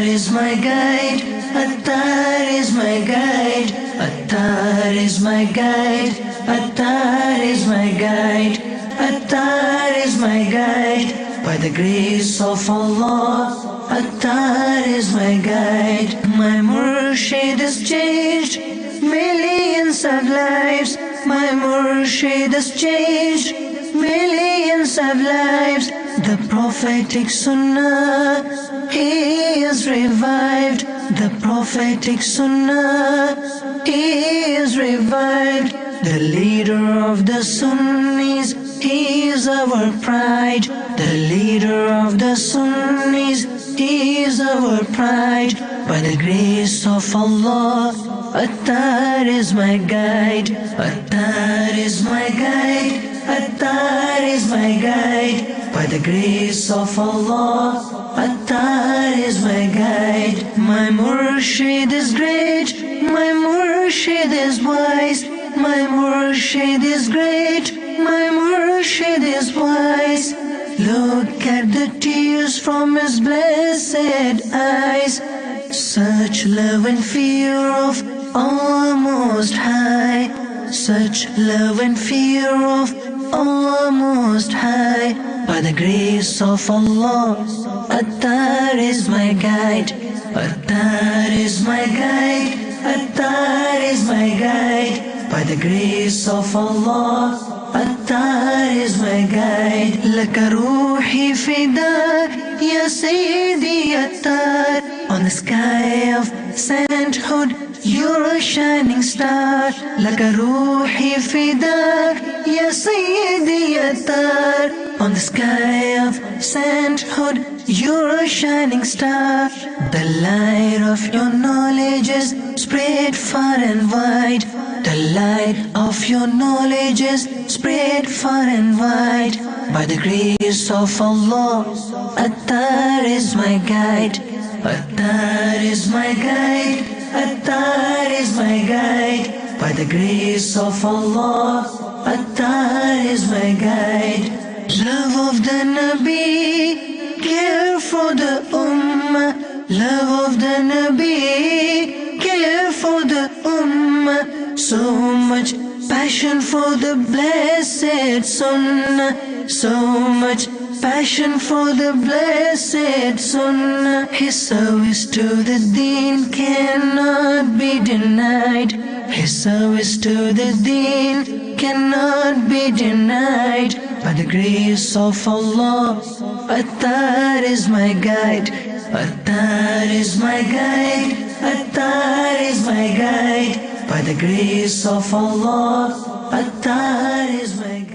is my guide, Attar is my guide, Attar is my guide, Attar is my guide, Attar is my guide. By the grace of Allah, Attar is my guide. My Murshid has changed millions of lives. My Murshid has changed millions of lives. The prophetic Sunnah, he is revived. The prophetic Sunnah, he is revived. The leader of the Sunnis, he is our pride. The leader of the Sunnis, he is our pride. By the grace of Allah, Attar is my guide. Attar is my guide. Attar is my guide. By the grace of Allah, Attar is my guide. My Murshid is great. My Murshid is wise. My Murshid is great. My Murshid is wise. Look at the tears from his blessed eyes. Such love and fear of Allah Most High. Such love and fear of Allah Most High. By the grace of Allah, Attar is my guide. Attar is my guide. Attar is my guide. By the grace of Allah, Attar is my guide. Laka ruhi fida, ya Sayyidi Attar. On the sky of sainthood, you're a shining star. Laka ruhi fida, ya Sayyidi Attar. On the sky of sainthood, you're a shining star. The light of your knowledge is spread far and wide. The light of your knowledge is spread far and wide. By the grace of Allah, Attar is my guide. Attar is my guide. Attar is my guide. By the grace of Allah, Attar is my guide. Love of the Nabi, care for the Ummah. Love of the Nabi, care for the Ummah. So much passion for the blessed Sunnah. So much passion for the blessed Sunnah. His service to the Deen cannot be denied. His service to the Deen cannot be denied. By the grace of Allah, Attar is my guide. Attar is my guide. Attar is my guide. By the grace of Allah, Attar is my guide.